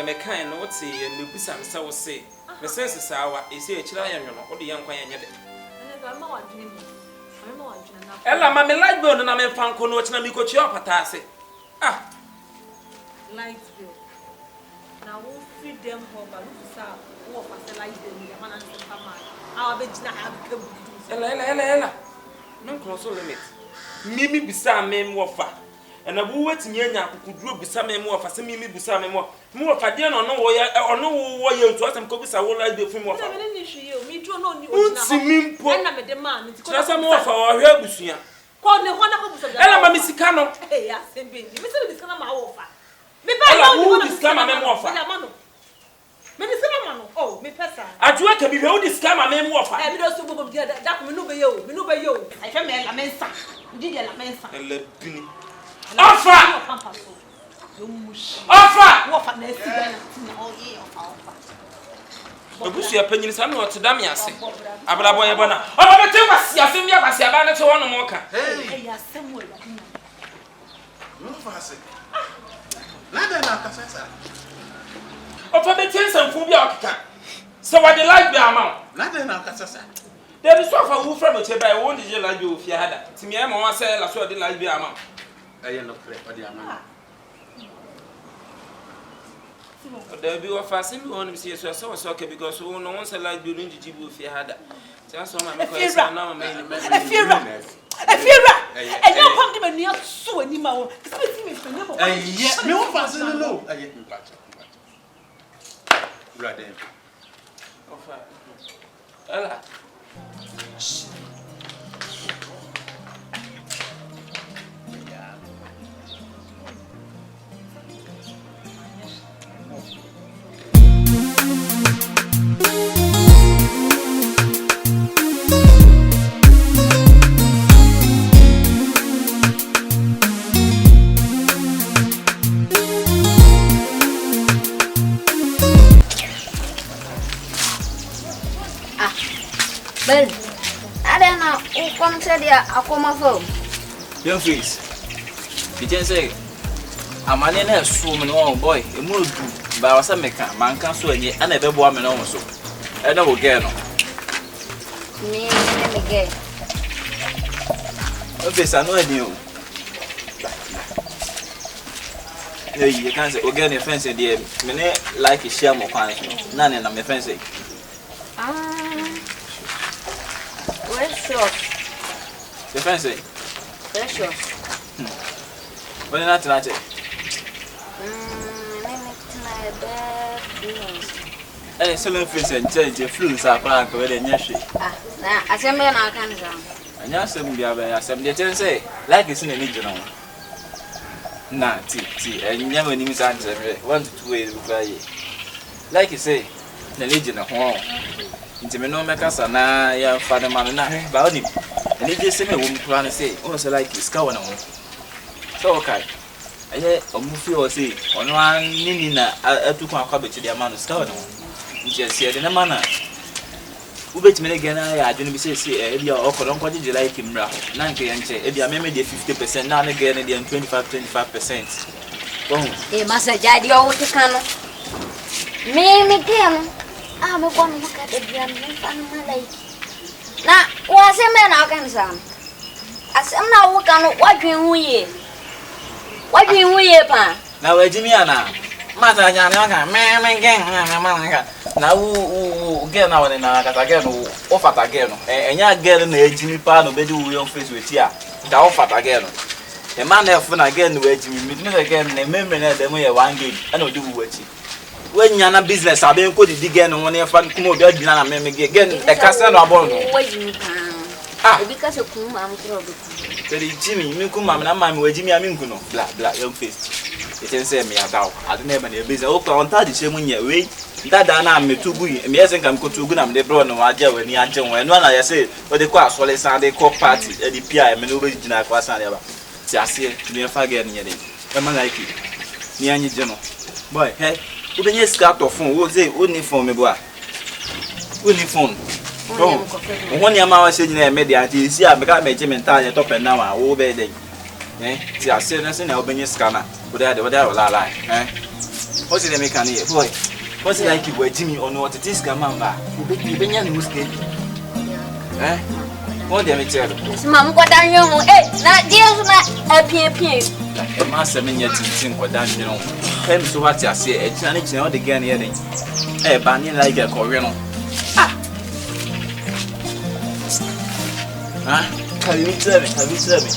me kind no what's me bisa me say wo say me sense sawa e say chira ya nwono wo de yan kwan ya nyede ela ma me light bill na me fan ko no china mi ko chi opata ase light bill na wo feed them home ba lu sa wo fa light bill ya mana se fama awa be jina ha be bu ela no console limit mimi bisa me mo fa na bu wetimi anya akukuduro bisa me mo fa se mimi bisa me mo fa de no wo ya ono wo ye ntu asem ko bisa wo light bill fu mo fa me ni hwe ye mi dro no ni ojina ho na me de man nti ko na mo fa wo hwe abusua ko ne ho na ko busa ela ma misika no ya sembe ndi mi se misika na ma wo fa me ba ya wo misika ma me mo fa me misika ma no oh me pesa ajuwa ka bi hwe wo disika ma me mo fa mi do so bobo dia da ko me no be ye o ai fe me la mensa ndi dia la mensa ela bini Offer! Offer! Na esi ga na tina o ye offer. Obusu ya panyin sa na otedam yase. Abrabo ye bona. Oba bete kwasi asem ya kwasi aba na te wono mo ka. Hey, asem wo la. No fase. Nada na kasasa. Ofa bete nsamfu bia okeka. So what the like be amount. Nada na kasasa. There is so far who from the by won the like you fi hada. Timi e mo wa say la so the like be amount. Aye no pre odi amount. There be of us in one see so okay because we no one say like be nji bu fi hada. Just so my because now me Efira. And you come to me near so any ma wo. Me won fase no. Aye mpacha. Brother. Ofa. Ela. Ben, ada na ukon dia aku mafo. Young face. You can say, I'm an in a swim no boy, a move by was a meka, man can so any and a woman also. I don't get no. Me get. Face, I know you. You can't say, again, your fence, dear. Many like a sham of fans, none in my fence. Precious. The fancy? Precious. What did I tell you? Hey, selling fish and change your flutes are plank with a nyashi. I said, man, I can't come. And yes, some be a some detail say, like it's in a regional. Nah, tea, and never needs answer 1 to 2 ways before ye. Like you say, the legion of home. Into me no makers are na ya father man na about him. And if you see me woman plan say, also like his cow on. So okay. I move you or say, on one nina a 2 cabbage to the amount of scout. Just said in a manner. Who bet me again? I didn't say, if you are offered on what did you like him? 90 and say, if you are maybe 50% now again, and 25%. Oh, Master Jadi, oh, what you can. Me, Kim. I'm going to look at the gun and like. Now, what's a man I can sound? As I'm now working, what do we? What do we, Pa? Now, Jimiana, Mata Jana, man, gang, now, who get now and again, offer again, and ya get in the Jimmy Pan, obey your face with ya, the offer again. A man have fun again, where Jimmy meet again, and remember that they may 1 game, and I'll do what you. When you're not business, I've been put it again on your fan. Come on, again, a castle or bond. Because of whom I'm trouble. Tell Jimmy, you come, I'm with Jimmy, I'm in blah, young face. It can say me about. I don't have any business. Okay, on that, the same when you wait. That I'm too good. Me, I think I'm too good. I'm the brother of Aja when you are young. And when I say, but the class, well, it's Sunday court party at the PI, and nobody did not pass on ever. See, I see it, me a faggot in your name. Am I like you? Me and you, General. Boy, hey. Who be yes got of phone? Who say only phone me boy? Only phone. Oh, when your mama said you made the idea, see I become a Jim and tie top and now I will be there. Eh? See I said nothing. I'll be your scanner. But I will lie. Eh? What's the mechanic boy? What's like you were Jimmy or not? It is Gamamba. You've been young, who's good. Eh? What do you tell? Mamma, what are you? Not deals not appear. A master minion to what done, you know. Hem so what I say, a challenge now the gun hearing. A banning like a Korean. Ah, can you tell me? Have you tell me?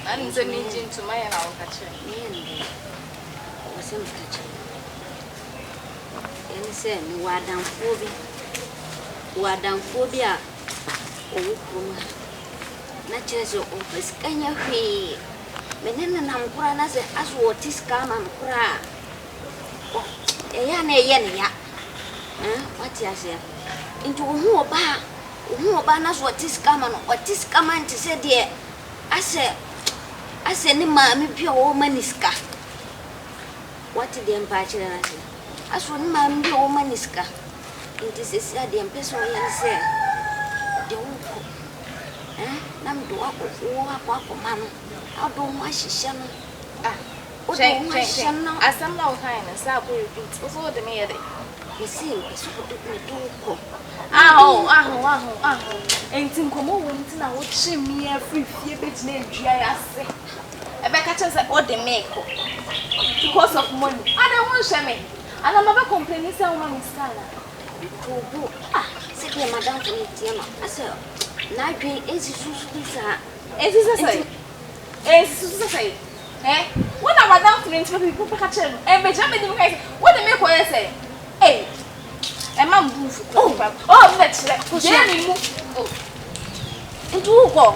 I'm the meeting to my own catcher. Was him catching. And said, Wadam phobia. Oh, woman. Natures of office. Can you hear? Menina Namkura as what is come and cry. Oh, a yana. What you say? Into who banas what is coming, what is coming to say, dear. I said, Mammy, pure woman is car. What did the empire say? As for Mammy, pure woman is car. It is a sad person and say, don't Nam do up man. How don't wash shall as some low highness, I will repeat before the mayor. You see, it's what we do. And think of more women now watching me every few bits named G.I.S. A back at us at what they make because of money. I don't want shame. And I'm never complaining, so I'm a scholar. Sit here, Madame Tiana. I said, Night is Susa. Eh? What about Madame Tiana? People catch him and Benjamin. What the make what say? Hey, a man move. Oh, let's let Jenny move. Into who go?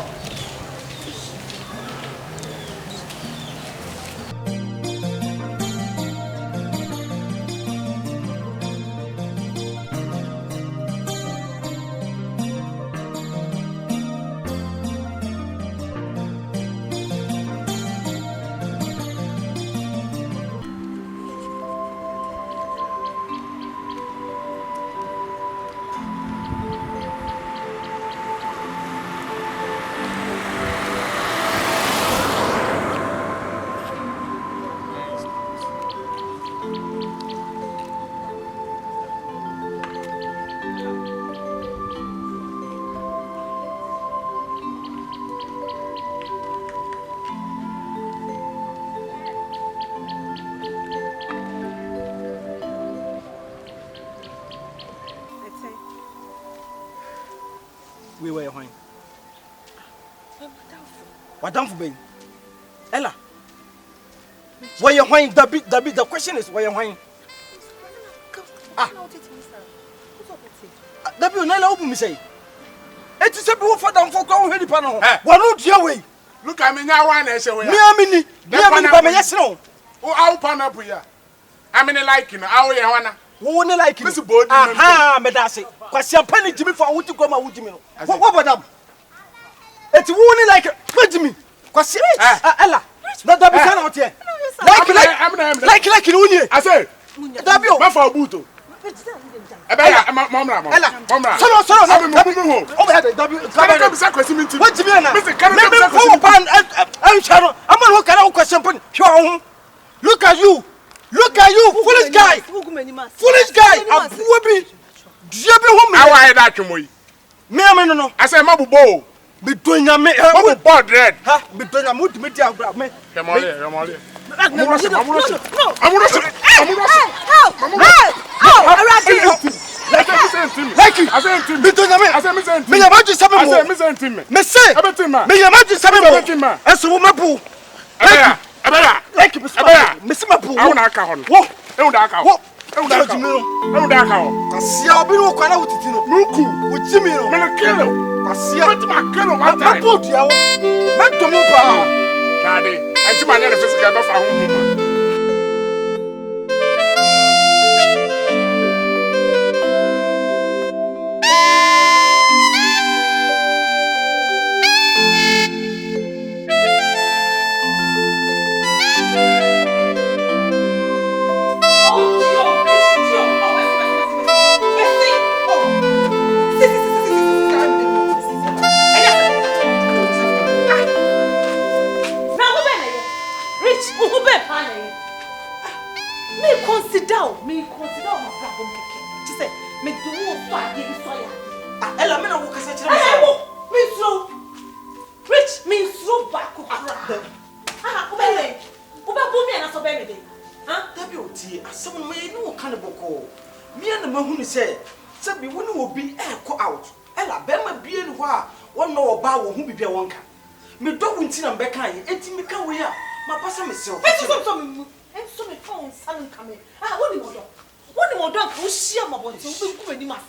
We were when. What done for being? Ella. Where you when the question is where you when? The bill never open me say. It is a bill for them for going ready panel. What not your way? Look at me now, one as a way. Me, yes, no. Oh, I'll pan up here. I mean, like you know, I won't like Miss Body. Aha, Medasi. Because your penny Jimmy for what to come out with me. What about them? It's won't like it. Me. Because Ella. Not that be out here. Like you. I say, W. Buffalo Buto. Mamma. Look at you, foolish guy. Foolish guy. No. I say, Mabu Bow. Between your men, board red. Between your multimedia. Kill Kwasia. What my kind of one time? Put you. Not to move power. Daddy, and to my never physical of our home. Me consider my problem keke. She said, me do so I give so ya. Ella me na wo kasa kire Me slow. Rich me slow back up. Obele. Oba bo me na so be me dey. Dabi oti asem no me no ka ne boko. Me na mahu ni say bi woni obi e ko out. Ella be ma bie ni ho a won no oba wo hu bibia wonka. Me do wunti na be kan ye enti me ka we a ma pasa me sew. So me phone salon come. What the model can share my body. We go any mass.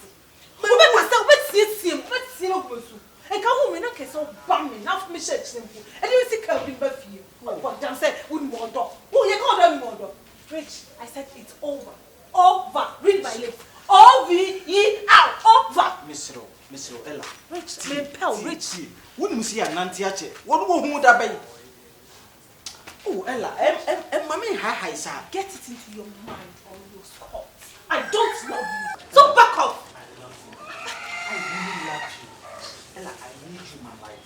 We be myself, we see no go so. And can we not so bam me now me share simple. And you see can be feel. What damn say we model. Who you call them model? Rich, I said it's over. Over. Read my lips. O-V-E-R. Over. Miss Ro Ella. Rich, me pal rich. Wouldn't see a nanti ache. What who that be? Oh, Ella, mommy, hi, sir. Get it into your mind or your skull. I don't love you. So back off. I really love you. Ella, I need you in my life.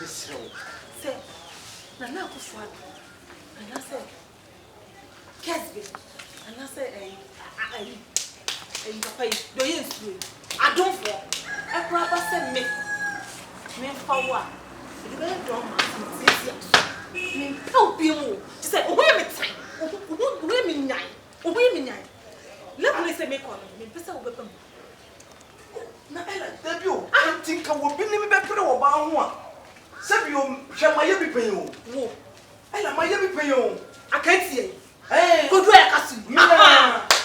Miss Ro. Say, Nana Kuswan. And I said, Kesby. And I said, I don't fall. I probably said, me power. You better don't mind. Me help you. She said, "Oh, wait me time. Wait me nine. Oh, wait me nine. Let me say me call me. Pesa obepe. Na Ella, Debio, I think I will be me better about one. Sabio, shall my yebi pay you? Wo. Ella, my yebi pay you. I can't see. Hey, go do a castle.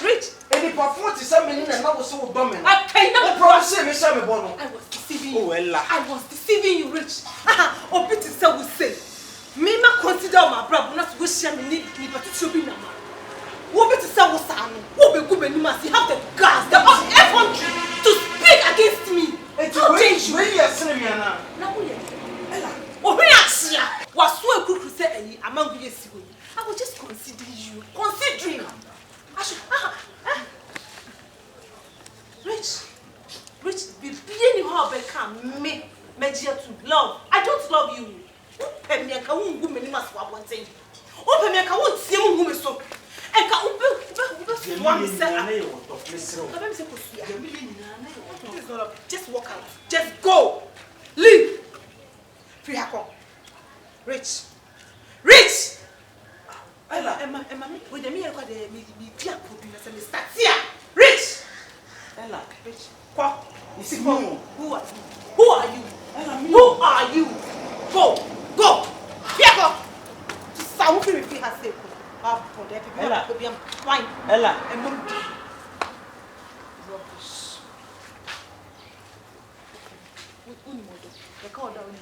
Rich. Any perform to some men and I was so bumming. I can't no promise me, Sammy Bono. I was deceiving you. Oh, Ella. I was deceiving you, Rich. Oh, Betty said we say. Me ma consider my brother not wish me need but it should be now. What better say was I know? What be good when you must have the gas, the effrontery to speak against me. How dangerous. Where you are sending me now? Now we Ella. Oh, we are was so a good say among you. I will just consider you. Considering. I should Rich, be being how they can me to love. I don't love you. Open me ka won gu meni maso abonten. Open me ka won tie mu gu me so. E ka ube one say just walk out. Just go. Leave. Free her. Rich. Ella, Emma, with the me record the me dia produce and start here. Rich. Ella, Rich. Kwa. Who are you? Ella, who are you? Go! Here go! Sound free if you have said. For that people be fine. Ella. And rubbish. Unimodo. The call down.